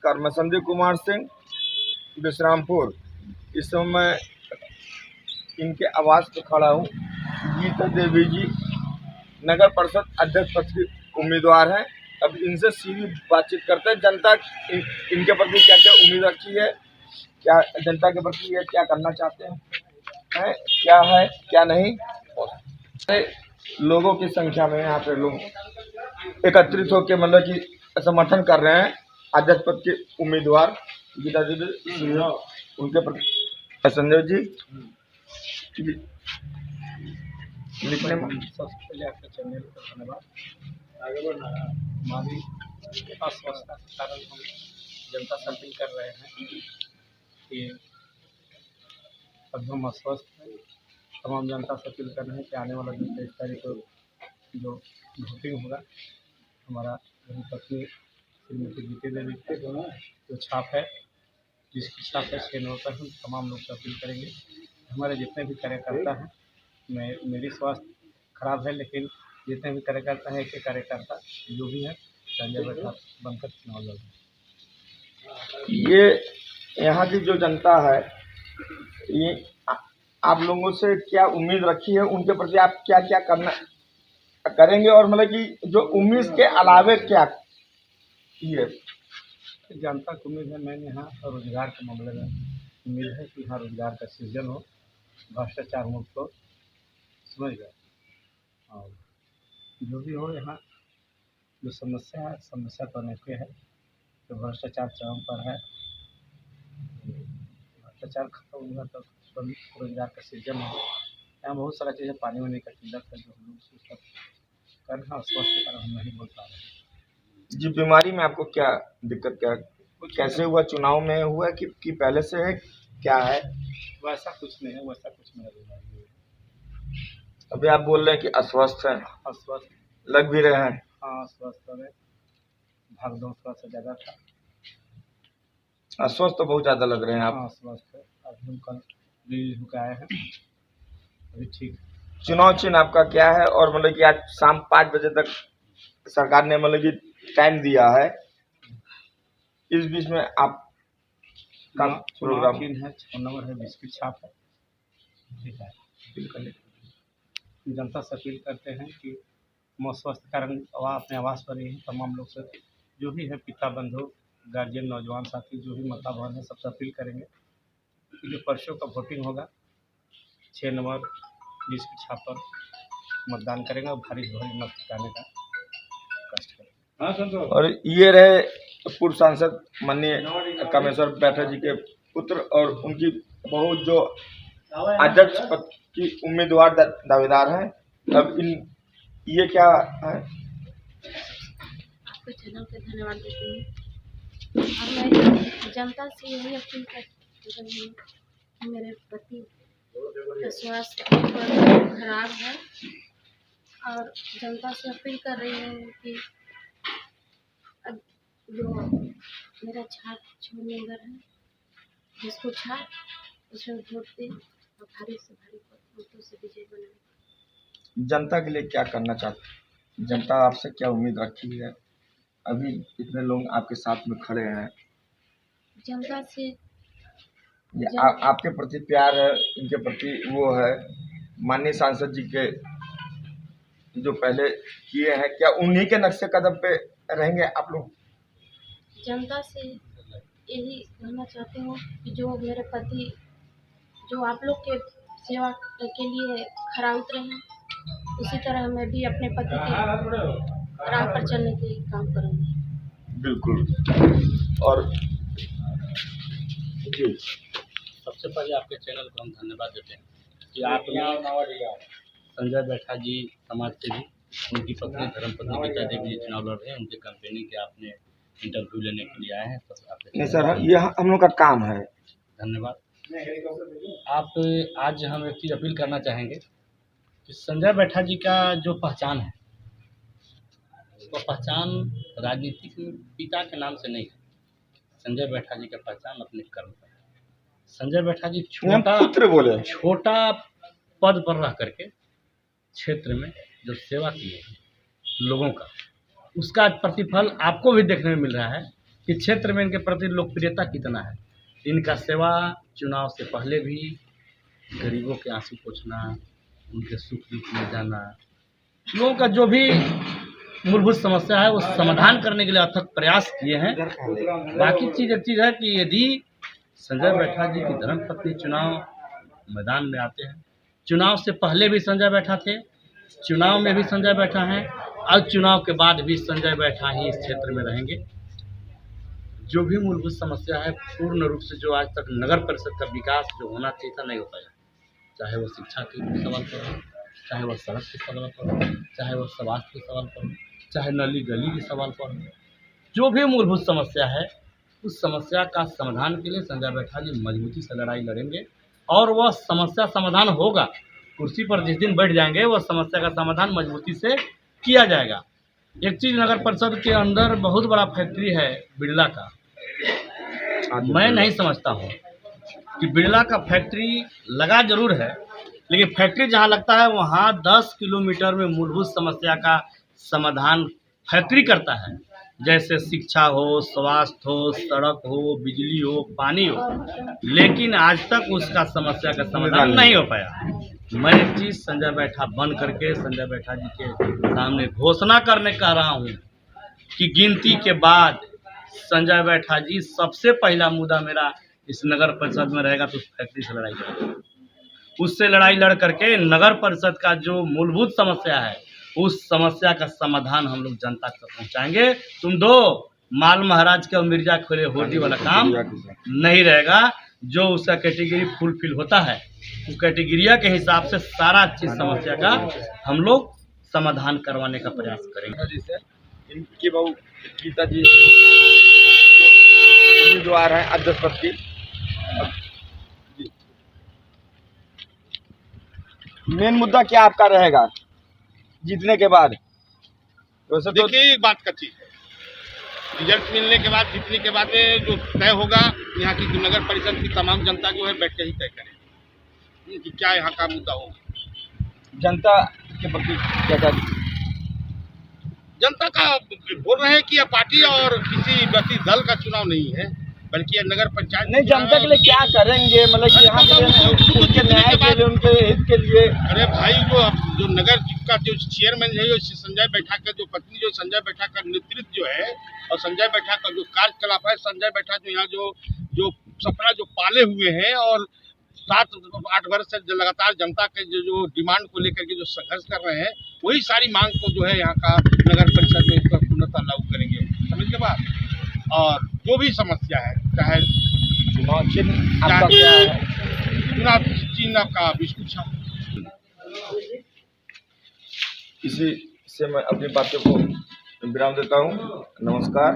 नमस्कार, मैं संदीप कुमार सिंह, विश्रामपुर। इस समय मैं इनके आवास पे खड़ा हूँ। गीता देवी जी नगर परिषद अध्यक्ष पद की उम्मीदवार हैं। अब इनसे सीधी बातचीत करते हैं। जनता इनके प्रति क्या क्या उम्मीद रखी है, क्या जनता के प्रति ये क्या करना चाहते हैं, क्या है क्या नहीं। लोगों की संख्या में यहाँ पे लोग एकत्रित होकर मतलब कि समर्थन कर रहे हैं अध्यक्ष पद के उम्मीदवार गीता देवी, उनके प्रति संजय जी लिखने में। सबसे पहले आपके चैनल पर धन्यवाद। आगे बढ़ना हमारी अस्वस्थता के कारण हम जनता से अपील कर रहे हैं कि अब हम अस्वस्थ हैं। तमाम जनता से अपील कर रहे हैं कि आने वाला जो 23 तारीख को जो वोटिंग होगा, हमारा पत्नी श्रीमती गीता देवी की जो छाप है, जिसकी छाप है 6 नंबर पर, हम तमाम लोग से अपील करेंगे। हमारे जितने भी कार्यकर्ता हैं, मेरी स्वास्थ्य खराब है, लेकिन जितने भी कार्यकर्ता हैं, एक एक कार्यकर्ता जो भी है संजय बैठा बनकर चुनाव लड़ेंगे। ये यहाँ की जो जनता है, ये आप लोगों से क्या उम्मीद रखी है, उनके प्रति आप क्या क्या करना करेंगे, और मतलब कि जो उम्मीद के अलावे क्या ये जनता को उम्मीद है, मैंने यहाँ रोजगार के मामले में उम्मीद है कि यहाँ रोजगार का सृजन हो, भ्रष्टाचार मुक्त हो, समझ गए। और जो भी हो, यहाँ जो समस्या है, समस्या तो अनेक है। तो भ्रष्टाचार चरम पर है, भ्रष्टाचार खत्म होगा तो रोजगार का सृजन हो। यहाँ बहुत सारा चीज़ें, पानी वानी का किल्लत है, जो हम लोग सब कर रहे हैं। स्वास्थ्य के कारण हम नहीं बोल पा रहे जी। बीमारी में आपको क्या दिक्कत, क्या कैसे हुआ, चुनाव में हुआ कि पहले से है, क्या है? वैसा कुछ नहीं है, वैसा कुछ मेरा बीमारी नहीं है। अभी आप बोल रहे हैं कि अस्वस्थ हैं, अस्वस्थ लग भी रहे हैं। हाँ, अस्वस्थ है, भाग दौड़ थोड़ा सा ज़्यादा था। अस्वस्थ तो बहुत ज़्यादा लग रहे हैं आप। हाँ, अस्वस्थ है। अभी हम कल दिल्ली होकर आए हैं, अभी ठीक। चुनाव चिन्ह आपका क्या है, और मतलब कि आज शाम 5 बजे तक सरकार ने मतलब कि टाइम दिया है, इस बीच में आप का प्रोग्राम? चिन्ह है 6 नंबर है, बिस्किट छाप है, ठीक है। बिल्कुल। जनता से अपील करते हैं कि हम स्वस्थ कारण अपने आवास पर ही तमाम लोग से, जो भी है पिता बंधु गार्जियन नौजवान साथी जो भी मतदान है, सबसे अपील करेंगे कि जो परसों का वोटिंग होगा 6 नंबर बिस्किट छाप पर मतदान करेंगे और भारी भारी मत गिराने का कष्ट करेंगे। और ये रहे पूर्व सांसद माननीय कामेश्वर बैठा जी के पुत्र और उनकी बहू, जो अध्यक्ष पद की उम्मीदवार दावेदार हैं। अब ये क्या है? आपके चैनल पे धन्यवाद देती हूँ। और मैं जनता से यही अपील कर रही हूँ कि मेरे पति का स्वास्थ्य बहुत खराब है, और जनता से अपील कर रही हूँ कि अब जो मेरा छाप 6 नंबर है, जिसको छाप उसमें वोट दें और भारी से भारी वोटों से विजय बनाएं। जनता के लिए क्या करना चाहते हैं, जनता आपसे क्या उम्मीद रखी है? अभी इतने लोग आपके साथ में खड़े हैं, जनता से आपके प्रति प्यार है, इनके प्रति वो है, माननीय सांसद जी के जो पहले किए हैं, क्या उन्हीं के नक्शे कदम पे रहेंगे आप लोग? जनता से यही कहना चाहती हूँ कि जो मेरे पति जो आप लोग के सेवा के लिए खरा उतरे हैं, उसी तरह मैं भी अपने पति के राह पर चलने के काम करूँगी। बिल्कुल। और जी, सबसे पहले आपके चैनल को हम धन्यवाद देते हैं कि आपने संजय बैठा जी समाज से भी, उनकी पत्नी धर्मपत्नी गीता देवी जी चुनाव लड़ रहे हैं, उनके कंपेनिंग के आपने इंटरव्यू लेने के लिए आए हैं, तो आपके नहीं सर, ये हम लोग का काम है। धन्यवाद। आप आज हम एक चीज़ अपील करना चाहेंगे कि संजय बैठा जी का जो पहचान है, वो पहचान राजनीतिक पिता के नाम से नहीं है। संजय बैठा जी का पहचान अपने कर्म पर है। संजय बैठा जी छोटा पद पर रह करके क्षेत्र में जो सेवा की है लोगों का, उसका प्रतिफल आपको भी देखने में मिल रहा है कि क्षेत्र में इनके प्रति लोकप्रियता कितना है। इनका सेवा चुनाव से पहले भी गरीबों के आंसू पोंछना, उनके सुख दुख में जाना, लोगों का जो भी मूलभूत समस्या है वो समाधान करने के लिए अथक प्रयास किए हैं। बाकी चीज़ एक चीज़ है कि यदि संजय बैठा जी की धर्मपत्नी चुनाव मैदान में आते हैं, चुनाव से पहले भी संजय बैठा थे, चुनाव में भी संजय बैठा हैं और चुनाव के बाद भी संजय बैठा ही इस क्षेत्र में रहेंगे। जो भी मूलभूत समस्या है पूर्ण रूप से जो आज तक नगर परिषद का विकास जो होना चाहिए था नहीं हो पाया, चाहे वो शिक्षा के सवाल पर हो, चाहे वह सड़क के सवाल पर हो, चाहे वह स्वास्थ्य के सवाल पर हो, चाहे नली गली के सवाल पर हो, जो भी मूलभूत समस्या है उस समस्या का समाधान के लिए संजय बैठा जी मजबूती से लड़ाई लड़ेंगे और वह समस्या समाधान होगा। कुर्सी पर जिस दिन बैठ जाएंगे वह समस्या का समाधान मजबूती से किया जाएगा। एक चीज़ नगर परिषद के अंदर बहुत बड़ा फैक्ट्री है बिरला का, मैं नहीं समझता हूँ कि बिरला का फैक्ट्री लगा जरूर है, लेकिन फैक्ट्री जहाँ लगता है वहाँ 10 किलोमीटर में मूलभूत समस्या का समाधान फैक्ट्री करता है, जैसे शिक्षा हो, स्वास्थ्य हो, सड़क हो, बिजली हो, पानी हो, लेकिन आज तक उसका समस्या का समाधान नहीं हो पाया। मैं एक चीज़ संजय बैठा बन करके संजय बैठा जी के सामने घोषणा करने कह रहा हूँ कि गिनती के बाद संजय बैठा जी सबसे पहला मुद्दा मेरा इस नगर परिषद में रहेगा तो उस फैक्ट्री से लड़ाई करेंगे। उससे लड़ाई लड़ करके नगर परिषद का जो मूलभूत समस्या है उस समस्या का समाधान हम लोग जनता तक पहुंचाएंगे। तुम दो माल महाराज के और मिर्जा खोले होली वाला काम नहीं रहेगा। जो उसका कैटेगरी फुलफिल होता है उस कैटेगरिया के हिसाब से सारा चीज समस्या का हम लोग समाधान करवाने का प्रयास करेंगे। जैसे इनकी बहू गीता जी उम्मीदवार हैं अध्यक्ष पद की, मेन मुद्दा क्या आपका रहेगा जीतने के बाद? वैसे तो देखिए एक बात का चीज है, रिजल्ट मिलने के बाद जीतने के बाद में जो तय होगा यहाँ की नगर परिषद की तमाम जनता जो है बैठ के ही तय करेगी कि क्या यहाँ का मुद्दा होगा। जनता के प्रति क्या जनता का बोल रहे हैं कि यह पार्टी और किसी व्यक्ति दल का चुनाव नहीं है, बल्कि यह नगर पंचायत नहीं, जनता के लिए क्या करेंगे, मतलब कि यहाँ के लिए उनके न्याय के लिए, उनके हित के लिए? अरे भाई जो नगर का जो चेयरमैन है संजय बैठा का जो पत्नी जो संजय बैठा का नेतृत्व जो है और संजय बैठा का जो कार्यकलाप है, संजय बैठा जो यहाँ जो सपना जो पाले हुए हैं और 7-8 वर्ष से लगातार जनता के जो डिमांड को लेकर के जो संघर्ष कर रहे हैं, वही सारी मांग को जो है यहाँ का नगर परिषद में इसका पूर्णतः लागू करेंगे। समझ के बाद और जो भी समस्या है, चाहे चुनाव चिन्ह आपका क्या है? चुनाव चिन्ह आपका बिस्कुट छाप। इसी से मैं अपनी बातों को विराम देता हूँ। नमस्कार।